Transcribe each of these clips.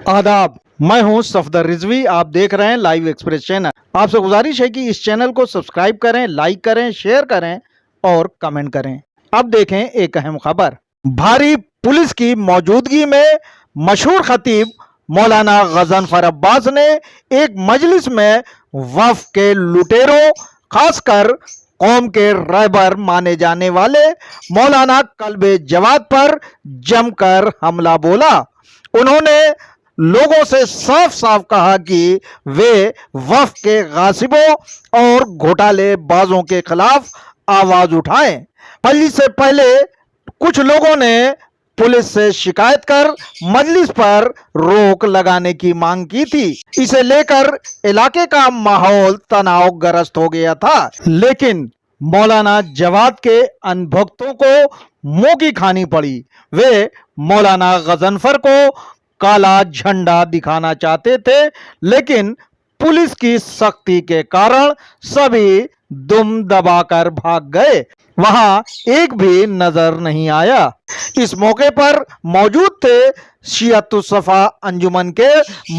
आदाब, मैं हूं सफदर रिजवी। आप देख रहे हैं लाइव एक्सप्रेस चैनल। आपसे गुजारिश है कि इस चैनल को सब्सक्राइब करें, लाइक करें, शेयर करें और कमेंट करें। अब देखें एक अहम खबर। भारी पुलिस की मौजूदगी में मशहूर खतीब मौलाना गजनफर अब्बास ने एक मजलिस में वफ के लुटेरों, खासकर कौम के रहबर माने जाने वाले मौलाना कल्बे जवाद पर जमकर हमला बोला। उन्होंने लोगों से साफ साफ कहा कि वे वक्फ के गासिबों और घोटालेबाजों के खिलाफ आवाज उठाएं। मजलिस से पहले कुछ लोगों ने पुलिस से शिकायत कर मजलिस पर रोक लगाने की मांग की थी। इसे लेकर इलाके का माहौल तनावग्रस्त हो गया था, लेकिन मौलाना जवाद के अनभक्तों को मुंह की खानी पड़ी। वे मौलाना गजनफर को काला झंडा दिखाना चाहते थे, लेकिन पुलिस की सख्ती के कारण सभी दुम दबाकर भाग गए। वहां एक भी नजर नहीं आया। इस मौके पर मौजूद थे शियतुस्सफा अंजुमन के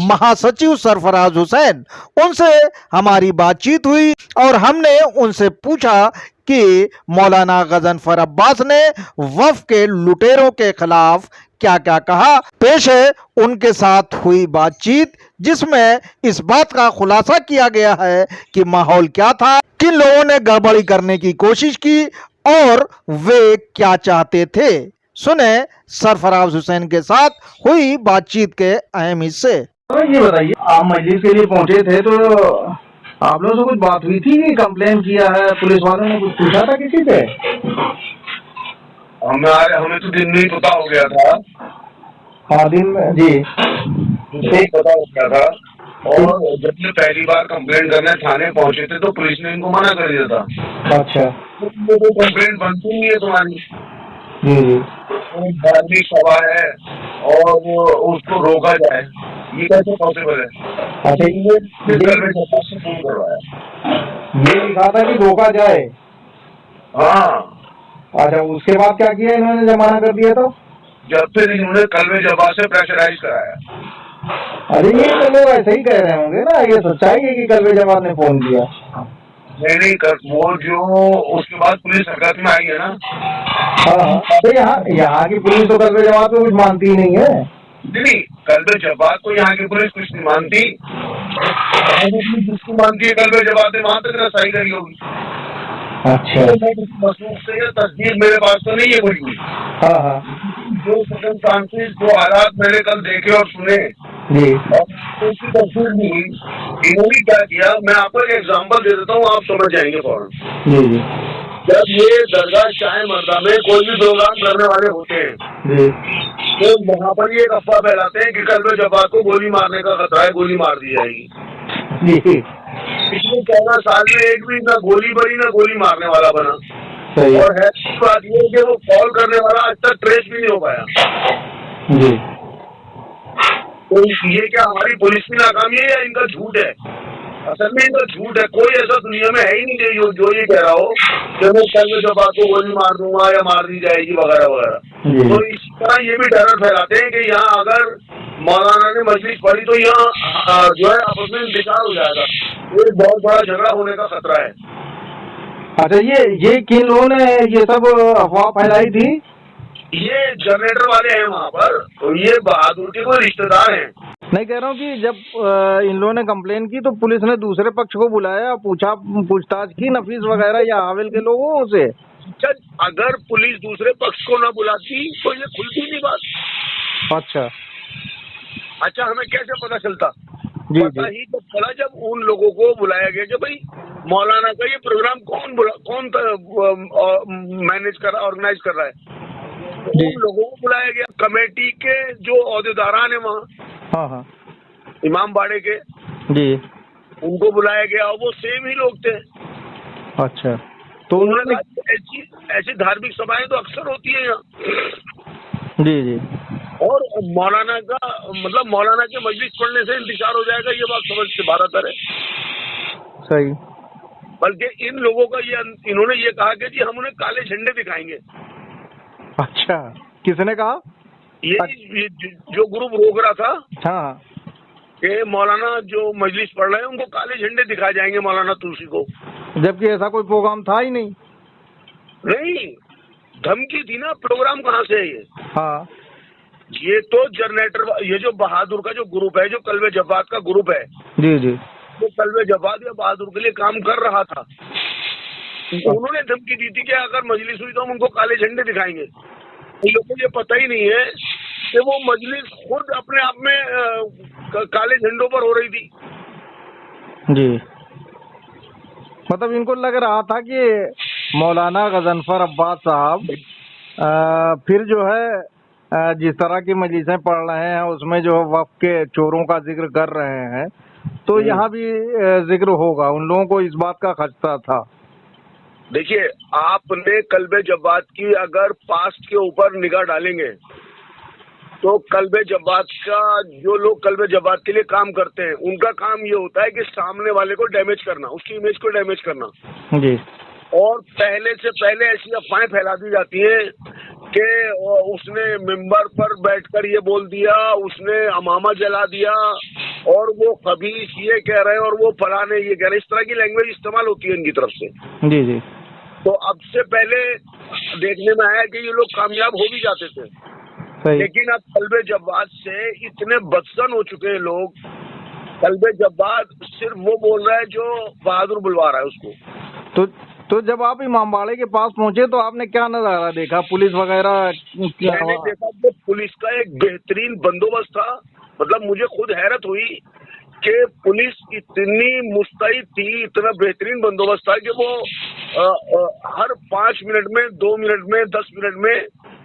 महासचिव सरफराज हुसैन। उनसे हमारी बातचीत हुई और हमने उनसे पूछा कि मौलाना गजनफर अब्बास ने वफ के लुटेरों के खिलाफ क्या क्या कहा। पेश है उनके साथ हुई बातचीत, जिसमें इस बात का खुलासा किया गया है कि माहौल क्या था, किन लोगों ने गड़बड़ी करने की कोशिश की और वे क्या चाहते थे। सुने सरफराज हुसैन के साथ हुई बातचीत के अहम हिस्से। ये बताइए, आप मजलिस के लिए पहुंचे थे तो आप लोगों से कुछ बात हुई थी कि कंप्लेन किया है, पुलिस वालों ने कुछ पूछा था किसी से? हमें तो दिन में ही पता हो गया था। हाँ, दिन में जी एक पता हो गया था। और जब से पहली बार कंप्लेंट करने थाने पहुंचे थे तो पुलिस ने इनको मना कर दिया था। अच्छा, तो कंप्लेंट बनती नहीं है तुम्हारी। जी धार्मिक सभा है और उसको रोका जाए, ये कैसे पॉसिबल है? अच्छा, ये फोन करवाया। ये लिखा था कि रोका जाए। हाँ, अच्छा, उसके बाद क्या किया इन्होंने जब मना कर दिया तो? जब फिर इन्होंने कल्बे जवाद से प्रेशराइज कराया। अरे ये तो लोग ऐसे ही कह रहे होंगे ना, ये सच्चाई है कि कल्बे जवाद ने फोन किया? नहीं कर वो जो उसके बाद पुलिस हरकत में आई है ना। हाँ, तो यहाँ की पुलिस तो कल्बे जवाद को कुछ मानती ही नहीं है। नहीं, कल्बे जवाद को यहाँ की पुलिस कुछ नहीं मानती। जिसको मानती है कल्बे जवाद ने वहां तक रसाई करी होगी। अच्छा, मसरूफ से ये तस्दीक मेरे पास तो नहीं है कोई। हाँ, जो सर्कमस्टांसेस, जो हालात मैंने कल देखे और सुने जी और उसकी तस्वीर भी हुई, इन्होंने क्या किया, मैं आपको एक एग्जांपल दे देता हूँ, आप समझ जाएंगे फौरन। जी जब ये दरगाह शाह मर्दा में कोई भी प्रोग्राम करने वाले होते हैं जी तो वहाँ पर ये अफवाह फैलाते हैं कि कल्बे जवाद को गोली मारने का खतरा है, गोली मार दी जाएगी। जी पिछले 14 साल में एक भी ना गोली बनी ना गोली मारने वाला बना। सही। और है बात ये कि वो कॉल करने वाला आज तक ट्रेस भी नहीं हो पाया। जी, तो ये क्या हमारी पुलिस की नाकामी है या इनका झूठ है? असल में इनका झूठ है। कोई ऐसा दुनिया में है ही नहीं जो ये कह रहा हो कि मैं कल जब आपको गोली मार दूंगा या मार दी जाएगी वगैरह वगैरह। तो इस तरह ये भी डर फैलाते हैं कि यहाँ अगर मौलाना ने मजलिस पढ़ी तो यहाँ जो है आपस में इंतजार हो जाएगा, एक बहुत बड़ा झगड़ा होने का खतरा है। अच्छा, ये किन लोगों ने ये सब अफवाह फैलाई थी? ये जनरेटर वाले हैं वहाँ पर, तो ये बहादुर के कोई रिश्तेदार हैं। मैं कह रहा हूँ कि जब इन लोगों ने कंप्लेन की तो पुलिस ने दूसरे पक्ष को बुलाया, पूछताछ की नफीस वगैरह या हाविल के लोगों से। अगर पुलिस दूसरे पक्ष को न बुलाती तो ये खुलती नहीं बात। अच्छा, हमें कैसे पता चलता? पता ही तो चला जब उन लोगों को बुलाया गया कि भाई मौलाना का ये प्रोग्राम कौन मैनेज कर रहा, ऑर्गेनाइज कर रहा है। तो उन लोगों को बुलाया गया, कमेटी के जो ओहदेदारान है वहाँ, हाँ, इमाम बाड़े के जी, उनको बुलाया गया और वो सेम ही लोग थे। अच्छा, तो उन्होंने कहा ऐसी धार्मिक सभाएं तो अक्सर होती है यहाँ। जी और मौलाना का मतलब मौलाना के मजलिस पढ़ने से इंतजार हो जाएगा, ये बात समझ से बाहर आता है। सही। बल्कि इन लोगों का इन्होंने ये कहा कि जी हम उन्हें काले झंडे दिखाएंगे। अच्छा, किसने कहा? ये जो ग्रुप रोक रहा था हाँ, कि मौलाना जो मजलिस पढ़ रहे हैं उनको काले झंडे दिखाए जाएंगे मौलाना तुलसी को, जबकि ऐसा कोई प्रोग्राम था ही नहीं। नहीं धमकी थी ना, प्रोग्राम कहाँ से है ये? हाँ ये तो जनरेटर, ये जो बहादुर का जो ग्रुप है, जो कल्बे जब्बात का ग्रुप है, जी जी, वो कल्बे जब्बात या बहादुर के लिए काम कर रहा था। उन्होंने धमकी दी थी कि अगर मजलिस हुई तो हम उनको काले झंडे दिखाएंगे। लोगों को ये पता ही नहीं है कि वो मजलिस खुद अपने आप में काले झंडों पर हो रही थी। जी, मतलब इनको लग रहा था कि मौलाना गजनफर अब्बास साहब फिर जो है जिस तरह की मजलिसें पढ़ रहे हैं उसमें जो वक्फ के चोरों का जिक्र कर रहे हैं, तो यहाँ भी जिक्र होगा। उन लोगों को इस बात का खदशा था। देखिए, आपने कल्बे जब्बात की अगर पास्ट के ऊपर निगाह डालेंगे तो कल्बे जब्बात का, जो लोग कल्बे जब्बात के लिए काम करते हैं, उनका काम ये होता है कि सामने वाले को डैमेज करना, उसकी इमेज को डैमेज करना जी। और पहले से पहले ऐसी अफवाहें फैला दी जाती हैं कि उसने मिंबर पर बैठकर ये बोल दिया, उसने अमामा जला दिया और वो खबीस ये कह रहे हैं और वो फलाने ये कह रहे हैं। इस तरह की लैंग्वेज इस्तेमाल होती है इनकी तरफ से। जी जी। तो अब से पहले देखने में आया कि ये लोग कामयाब हो भी जाते थे, लेकिन अब कल्बे जब्बात से इतने बदसन हो चुके हैं लोग। कल्बे जब्बात सिर्फ वो बोल रहा है जो बहादुर बुलवा रहा है उसको। तो जब आप इमामबाड़े के पास पहुंचे तो आपने क्या नजारा देखा? पुलिस वगैरह? मैंने देखा कि पुलिस का एक बेहतरीन बंदोबस्त था। मतलब मुझे खुद हैरत हुई कि पुलिस इतनी मुस्तैद थी, इतना बेहतरीन बंदोबस्त था कि वो हर 5 मिनट में, 2 मिनट में, 10 मिनट में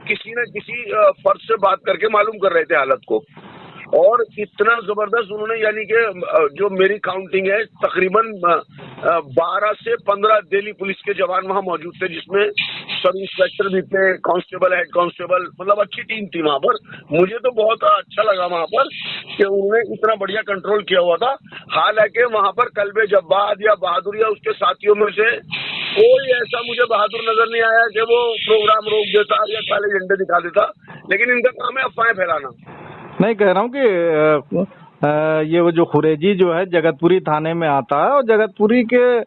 किसी न किसी फर्द से बात करके मालूम कर रहे थे हालत को। और इतना जबरदस्त उन्होंने, यानी कि जो मेरी काउंटिंग है तकरीबन 12 से 15 दिल्ली पुलिस के जवान वहां मौजूद थे, जिसमें सब इंस्पेक्टर भी थे, कांस्टेबल, हेड कांस्टेबल, मतलब अच्छी टीम थी वहां पर। मुझे तो बहुत अच्छा लगा वहां पर कि उन्होंने इतना बढ़िया कंट्रोल किया हुआ था। हालांकि वहां पर कल्बे जब्बात या बहादुर या उसके साथियों में से कोई ऐसा मुझे बहादुर नजर नहीं आया कि वो प्रोग्राम रोक देता या काले झंडे दिखा देता, लेकिन इनका काम है अफवाहें फैलाना। नहीं कह रहा हूँ कि ये वो जो खुरेजी जो है जगतपुरी थाने में आता है, और जगतपुरी के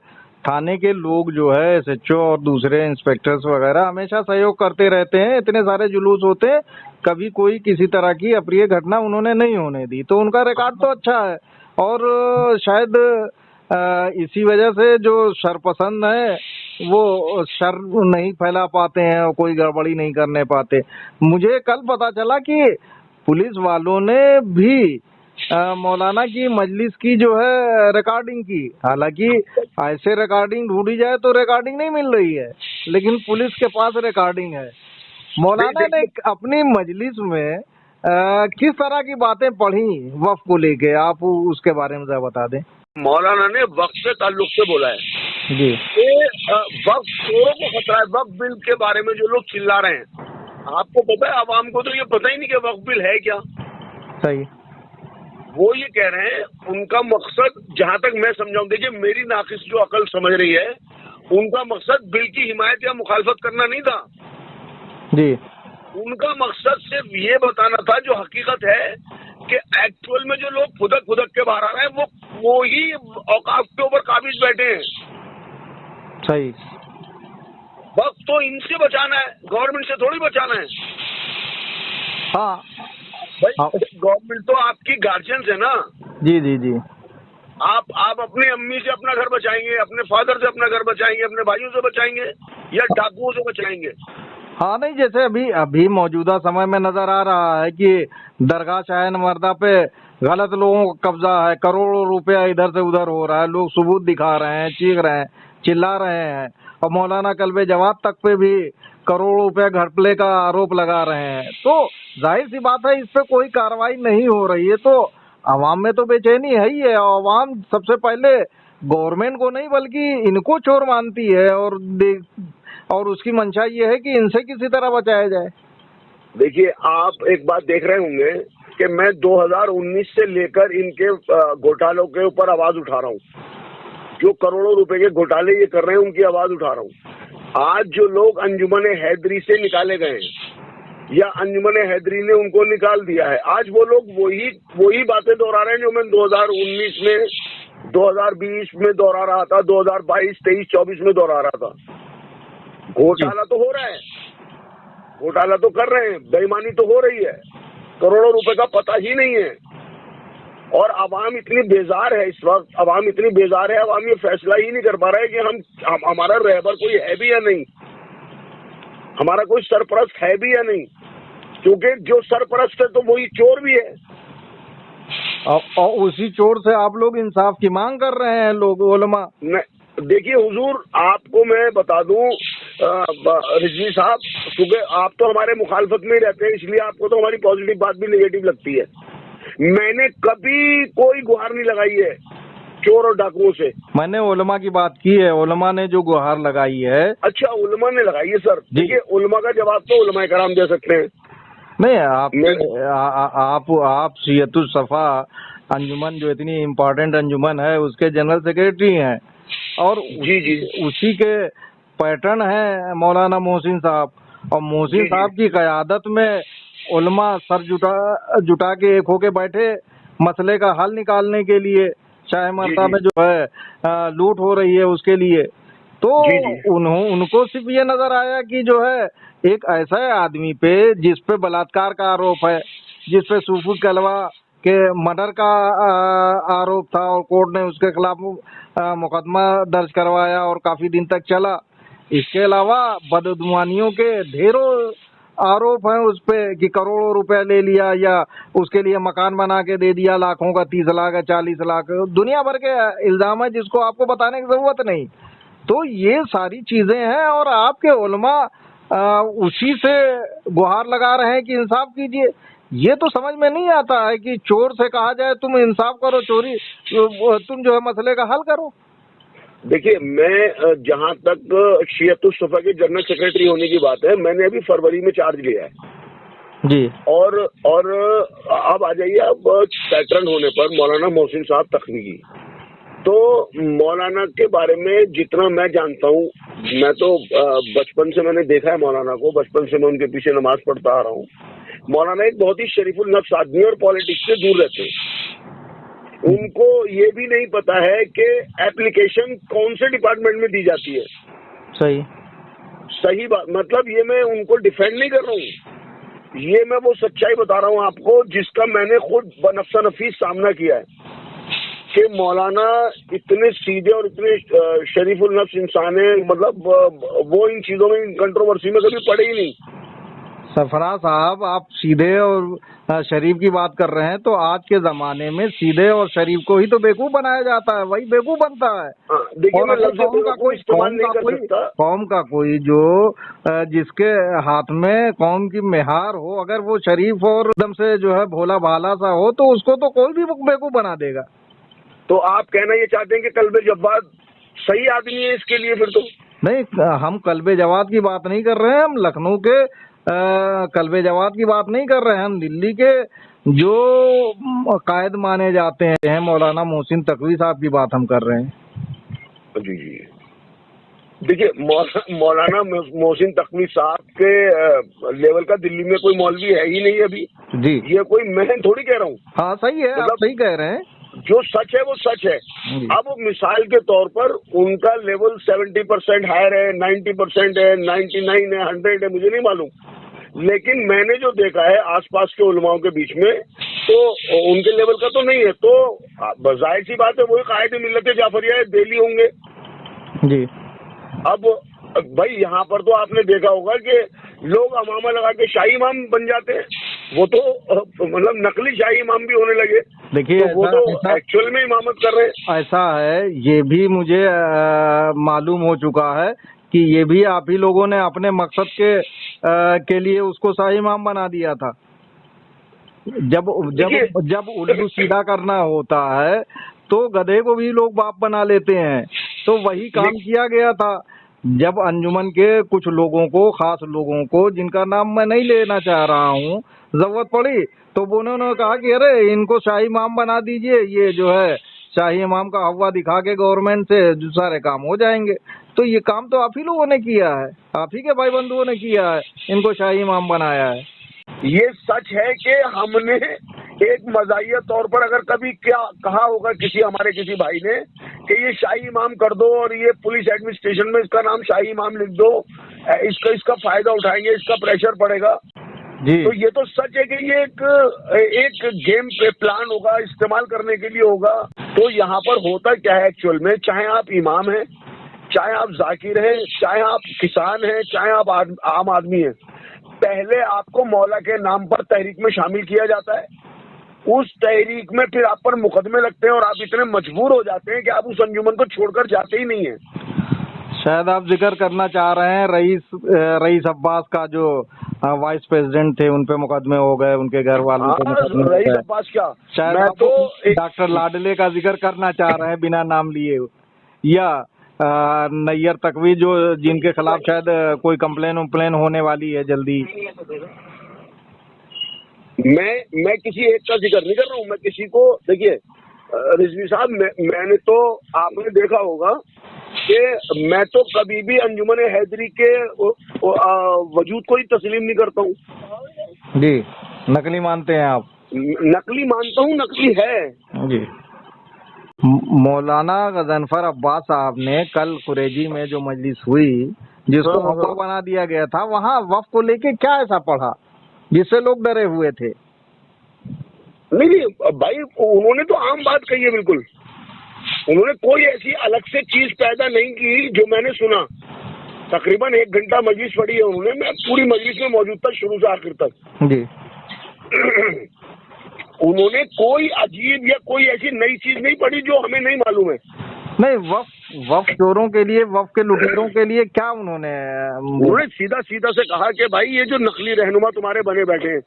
थाने के लोग जो है SHO और दूसरे इंस्पेक्टर्स वगैरह हमेशा सहयोग करते रहते हैं। इतने सारे जुलूस होते हैं, कभी कोई किसी तरह की अप्रिय घटना उन्होंने नहीं होने दी, तो उनका रिकॉर्ड तो अच्छा है। और शायद इसी वजह से जो शरपसंद है वो शर नहीं फैला पाते हैं और कोई गड़बड़ी नहीं करने पाते। मुझे कल पता चला कि पुलिस वालों ने भी मौलाना की मजलिस की जो है रिकॉर्डिंग की। हालांकि ऐसे रिकॉर्डिंग ढूंढी जाए तो रिकॉर्डिंग नहीं मिल रही है, लेकिन पुलिस के पास रिकॉर्डिंग है। मौलाना ने अपनी मजलिस में किस तरह की बातें पढ़ी वक्फ को लेके, आप उसके बारे में जरा बता दें। मौलाना ने वक्फ से ताल्लुक से बोला है जी, वक्फ चोरों को खतरा है। वक्फ बिल के बारे में जो लोग चिल्ला रहे हैं, आपको पता है आवाम को तो ये पता ही नहीं कि वक्फ बिल है क्या। सही। वो ये कह रहे हैं, उनका मकसद जहां तक मैं समझाऊं, देखिए मेरी नाकिस जो अकल समझ रही है, उनका मकसद बिल की हिमायत या मुखालफत करना नहीं था जी। उनका मकसद सिर्फ ये बताना था जो हकीकत है कि एक्चुअल में जो लोग खुदक के बाहर आ रहे हैं वो ही औकाफ के ऊपर काबिज बैठे हैं। सही। वक्त तो इनसे बचाना है, गवर्नमेंट से थोड़ी बचाना है। हाँ भाई गवर्नमेंट तो आपकी गार्जियंस है ना। जी जी जी। आप अपने अम्मी से अपना घर बचाएंगे, अपने फादर से अपना घर बचाएंगे, अपने भाइयों से बचाएंगे या डाकुओं से बचाएंगे। हाँ नहीं, जैसे अभी मौजूदा समय में नजर आ रहा है कि दरगाह शाह मर्दा पे गलत लोगों का कब्जा है, करोड़ों रुपया इधर से उधर हो रहा है, लोग सबूत दिखा रहे हैं, चीख रहे हैं, चिल्ला रहे हैं, और मौलाना कल्बे जवाब तक पे भी करोड़ों रुपया घपले का आरोप लगा रहे हैं। तो जाहिर सी बात है इस पे कोई कार्रवाई नहीं हो रही है, तो अवाम में तो बेचैनी है ही है। अवाम सबसे पहले गवर्नमेंट को नहीं बल्कि इनको चोर मानती है, और उसकी मंशा ये है कि इनसे किसी तरह बचाया जाए। देखिए, आप एक बात देख रहे होंगे कि मैं 2019 से लेकर इनके घोटालों के ऊपर आवाज उठा रहा हूँ। जो करोड़ों रुपए के घोटाले ये कर रहे हैं उनकी आवाज उठा रहा हूँ। आज जो लोग अंजुमन हैदरी से निकाले गए हैं, या अंजुमन हैदरी ने उनको निकाल दिया है। आज वो लोग वही बातें दोहरा रहे हैं जो मैं 2019 में, 2020 में दोहरा रहा था, 2022, 23, 24 में दोहरा रहा था। घोटाला तो हो रहा है, घोटाला तो कर रहे हैं, बेईमानी तो हो रही है, करोड़ों रुपए का पता ही नहीं है। और अवाम इतनी बेजार है इस वक्त, अवाम इतनी बेजार है, अवाम ये फैसला ही नहीं कर पा रहा है कि हमारा रहबर कोई है भी या नहीं, हमारा कोई सरपरस्त है भी या नहीं, क्योंकि जो सरपरस्त है तो वही चोर भी है। और उसी चोर से आप लोग इंसाफ की मांग कर रहे हैं, लोग उलमा। देखिए हुजूर, आपको मैं बता दूं रिजवी साहब, क्योंकि आप तो हमारे मुखालफत में ही रहते हैं, इसलिए आपको तो हमारी पॉजिटिव बात भी नेगेटिव लगती है। मैंने कभी कोई गुहार नहीं लगाई है चोर और डाकुओं से। मैंने उलमा की बात की है, उलमा ने जो गुहार लगाई है। अच्छा, उलमा ने लगाई है सर। देखिए, उलमा का जवाब तो उलमा कराम दे सकते हैं। नहीं, आप सियतुल सफा अंजुमन जो इतनी इम्पोर्टेंट अंजुमन है उसके जनरल सेक्रेटरी हैं, और जी उसी के पैटर्न है मौलाना मोहसिन साहब, और मोहसिन साहब की क़यादत में उलमा सर जुटा के एक होके बैठे मसले का हल निकालने के लिए, चाहे मर्दा में जो है लूट हो रही है उसके लिए। तो उनको सिर्फ ये नजर आया कि जो है एक ऐसा आदमी पे जिस पे बलात्कार का आरोप है, जिस पे सूफी कलवा के मर्डर का आरोप था और कोर्ट ने उसके खिलाफ मुकदमा दर्ज करवाया और काफी दिन तक चला। इसके अलावा बदगुमानियों के ढेरों आरोप हैं उस पे कि करोड़ों रुपए ले लिया या उसके लिए मकान बना के दे दिया लाखों का, 30 लाख या 40 लाख, दुनिया भर के इल्जाम है जिसको आपको बताने की जरूरत नहीं। तो ये सारी चीजें हैं और आपके उलमा उसी से गुहार लगा रहे हैं कि इंसाफ कीजिए। ये तो समझ में नहीं आता है कि चोर से कहा जाए तुम इंसाफ करो, चोरी तुम जो है मसले का हल करो। देखिए, मैं जहां तक शियतुल सफा के जनरल सेक्रेटरी होने की बात है, मैंने अभी फरवरी में चार्ज लिया है जी। और अब आ जाइए, अब पैटर्न होने पर मौलाना मोहसिन साहब तखलीकी। तो मौलाना के बारे में जितना मैं जानता हूँ, मैं तो बचपन से मैंने देखा है मौलाना को, बचपन से मैं उनके पीछे नमाज पढ़ता आ रहा हूँ। मौलाना एक बहुत ही शरीफुल नफ्स आदमी और पॉलिटिक्स से दूर रहते हैं। उनको ये भी नहीं पता है कि एप्लीकेशन कौन से डिपार्टमेंट में दी जाती है। सही बात, मतलब ये मैं उनको डिफेंड नहीं कर रहा हूँ, ये मैं वो सच्चाई बता रहा हूँ आपको जिसका मैंने खुद बनफ्सा नफीस सामना किया है कि मौलाना इतने सीधे और इतने शरीफुल नफ्स इंसान है, मतलब वो इन चीजों में, कंट्रोवर्सी में कभी पड़े ही नहीं। सरफराज साहब, आप सीधे और शरीफ की बात कर रहे हैं, तो आज के जमाने में सीधे और शरीफ को ही तो बेवकूफ बनाया जाता है, वही बेवकूफ बनता है। देखिए, मैं लफ्ज़ बेवकूफ इस्तेमाल नहीं कर सकता। कौम का कोई जो जिसके हाथ में कौम की मेहार हो, अगर वो शरीफ और एकदम से जो है भोला भाला सा हो, तो उसको तो कोई भी बेवकूफ बना देगा। तो आप कहना ये चाहते हैं कि कल्बे जवाद सही आदमी है इसके लिए? फिर तो नहीं, हम कल्बे जवाद की बात नहीं कर रहे हैं, हम लखनऊ के कल्बे जवाद की बात नहीं कर रहे हैं, हम दिल्ली के जो कायद माने जाते हैं मौलाना मोहसिन तकवी साहब की बात हम कर रहे हैं। जी। देखिए, मौलाना मोहसिन तकवी साहब के लेवल का दिल्ली में कोई मौलवी है ही नहीं अभी जी। ये कोई मैं थोड़ी कह रहा हूँ। हाँ सही है, आप सही कह रहे हैं, जो सच है वो सच है। अब मिसाल के तौर पर उनका लेवल 70% हायर है, 90% है, 99 है, 100 है, मुझे नहीं मालूम, लेकिन मैंने जो देखा है आसपास के उलमाओं के बीच में, तो उनके लेवल का तो नहीं है। तो जाहिर सी बात है वही कायदे मिल्लत जाफरिया दिल्ली होंगे जी। अब भाई यहाँ पर तो आपने देखा होगा कि लोग अमामा लगा के शाही इमाम बन जाते हैं, वो तो मतलब नकली शाही इमाम भी होने लगे। देखिए, तो वो तो एक्चुअल में इमामत कर रहे हैं। ऐसा है, ये भी मुझे मालूम हो चुका है कि ये भी आप ही लोगों ने अपने मकसद के लिए उसको शाही इमाम बना दिया था। जब उल्लू सीधा करना होता है तो गधे को भी लोग बाप बना लेते हैं, तो वही काम किया गया था। जब अंजुमन के कुछ लोगों को, खास लोगों को, जिनका नाम मैं नहीं लेना चाह रहा हूँ, जरूरत पड़ी तो उन्होंने कहा कि अरे इनको शाही इमाम बना दीजिए, ये जो है शाही इमाम का हवा दिखा के गवर्नमेंट से जो सारे काम हो जाएंगे। तो ये काम तो आप ही लोगों ने किया है, आप ही के भाई बंधुओं ने किया है, इनको शाही इमाम बनाया है। ये सच है कि हमने एक मजाहिया तौर पर अगर कभी क्या कहा होगा हमारे किसी भाई ने कि ये शाही इमाम कर दो और ये पुलिस एडमिनिस्ट्रेशन में इसका नाम शाही इमाम लिख दो, इसका फायदा उठाएंगे, इसका प्रेशर पड़ेगा, जी तो ये तो सच है कि ये एक गेम पे प्लान होगा, इस्तेमाल करने के लिए होगा। तो यहाँ पर होता क्या है एक्चुअल में, चाहे आप इमाम हैं, चाहे आप जाकिर हैं, चाहे आप किसान हैं, चाहे आप आम आदमी हैं, पहले आपको मौला के नाम पर तहरीक में शामिल किया जाता है। उस तहरीक में फिर आप पर मुकदमे लगते हैं और आप इतने मजबूर हो जाते हैं कि आप उस अंजुमन को छोड़कर जाते ही नहीं है। शायद आप जिक्र करना चाह रहे हैं रईस अब्बास का, जो वाइस प्रेसिडेंट थे, उन पे मुकदमे हो गए, उनके घर वालों पे मुकदमे हो रईस गए। अब्बास क्या, शायद मैं आप तो डॉक्टर लाडले का जिक्र करना चाह रहे हैं बिना नाम लिए, या नैयर तकवी जो जिनके खिलाफ शायद कोई कंप्लेन होने वाली है जल्दी। मैं किसी एक का जिक्र नहीं कर रहा हूँ, मैं किसी को, देखिए रिजवी साहब, मैंने तो, आपने देखा होगा कि मैं तो कभी भी अंजुमन हैदरी के वजूद को ही तस्लीम नहीं करता हूँ। जी, नकली मानते हैं आप? नकली मानता हूँ, नकली है जी। मौलाना गजनफर अब्बास साहब ने कल कुरैजी में जो मजलिस हुई, जिसको मौका बना दिया गया था, वहाँ वक्फ को लेके क्या ऐसा पढ़ा जिससे लोग डरे हुए थे? नहीं भाई, उन्होंने तो आम बात कही है, बिल्कुल उन्होंने कोई ऐसी अलग से चीज पैदा नहीं की जो मैंने सुना। तकरीबन 1 घंटा मजलिस पढ़ी है उन्होंने, मैं पूरी मजलिस में मौजूद था शुरू से आखिर तक। जी। उन्होंने कोई अजीब या कोई ऐसी नई चीज नहीं पढ़ी जो हमें नहीं मालूम है। नहीं, वक्फ चोरों के लिए, वक्फ के लुटेरों के लिए क्या उन्होंने सीधा से कहा कि भाई ये जो नकली रहनुमा तुम्हारे बने बैठे हैं,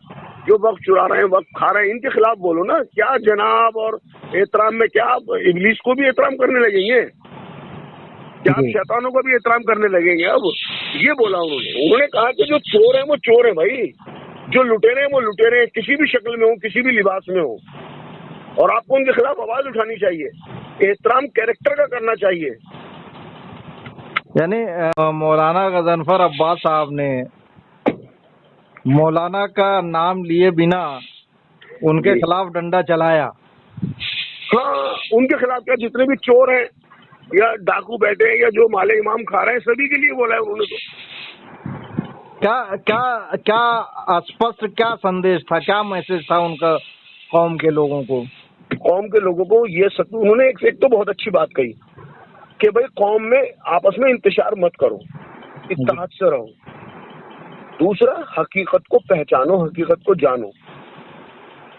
जो वक्त चुरा रहे हैं, वक्त खा रहे हैं, इनके खिलाफ बोलो ना। क्या जनाब और एहतराम में क्या आप इब्लीस को भी एहतराम करने लगेंगे? क्या आप शैतानों को भी एहतराम करने लगेंगे? अब ये बोला उन्होंने कहा कि जो चोर है वो चोर है भाई, जो लुटेरे हैं वो लुटेरे हैं, किसी भी शक्ल में हो, किसी भी लिबास में हो, और आपको उनके खिलाफ आवाज उठानी चाहिए, एहतराम कैरेक्टर का करना चाहिए। यानी मौलाना गजनफर अब्बास साहब ने मौलाना का नाम लिए बिना उनके खिलाफ डंडा चलाया। हाँ, उनके खिलाफ क्या, जितने भी चोर हैं या डाकू बैठे हैं या जो माले इमाम खा रहे हैं, सभी के लिए बोला है उन्होंने। तो क्या स्पष्ट क्या संदेश था, क्या मैसेज था उनका कौम के लोगों को? कौम के लोगों को ये उन्होंने एक तो बहुत अच्छी बात कही कि भाई कौम में आपस में इंतशार मत करो, इत्तेहाद से रहो। दूसरा, हकीकत को पहचानो, हकीकत को जानो।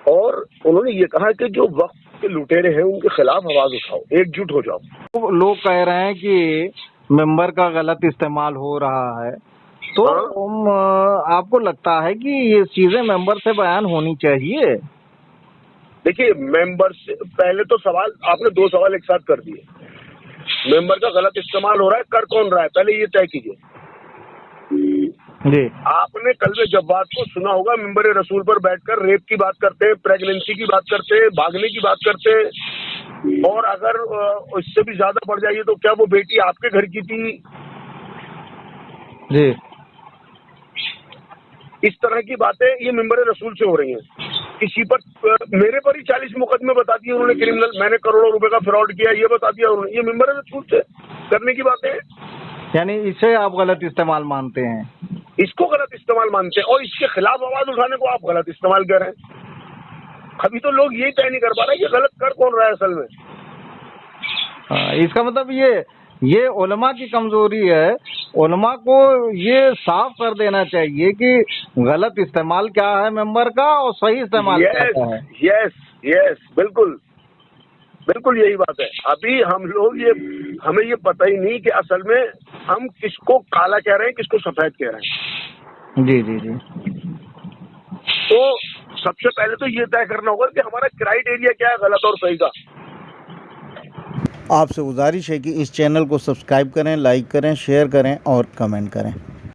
और उन्होंने ये कहा कि जो वक्त के लुटेरे हैं उनके खिलाफ आवाज उठाओ, एकजुट हो जाओ। तो लोग कह रहे हैं कि मेंबर का गलत इस्तेमाल हो रहा है, तो आपको लगता है कि ये चीजें मेंबर से बयान होनी चाहिए? देखिए, मेंबर से पहले तो सवाल आपने 2 सवाल एक साथ कर दिए। मेंबर का गलत इस्तेमाल हो रहा है, कर कौन रहा है, पहले ये तय कीजिए। जी, आपने कल्बे जब्बात को सुना होगा, मिंबर रसूल पर बैठकर रेप की बात करते हैं, प्रेगनेंसी की बात करते हैं, भागने की बात करते हैं, और अगर इससे भी ज्यादा बढ़ जाइए तो क्या वो बेटी आपके घर की थी? जी। इस तरह की बातें ये मिंबर रसूल से हो रही हैं। किसी पर, मेरे पर ही 40 मुकदमे बता दिए उन्होंने क्रिमिनल, मैंने करोड़ों रुपए का फ्रॉड किया, ये बता दिया उन्होंने। ये मिंबर रसूल से करने की बातें हैं। यानी इसे आप गलत इस्तेमाल मानते हैं? इसको गलत इस्तेमाल मानते हैं, और इसके खिलाफ आवाज उठाने को आप गलत इस्तेमाल कर रहे हैं। अभी तो लोग यही तय नहीं कर पा रहे कि गलत कर कौन रहा है असल में। इसका मतलब ये उलमा की कमजोरी है। उलमा को ये साफ कर देना चाहिए कि गलत इस्तेमाल क्या है मेंबर का और सही इस्तेमाल क्या है। यस, बिल्कुल यही बात है। अभी हम लोग हमें ये पता ही नहीं कि असल में हम किसको काला कह रहे हैं, किसको सफेद कह रहे हैं। जी। तो सबसे पहले तो ये तय करना होगा कि हमारा क्राइटेरिया क्या है गलत और सही का। आपसे गुजारिश है कि इस चैनल को सब्सक्राइब करें, लाइक करें, शेयर करें और कमेंट करें।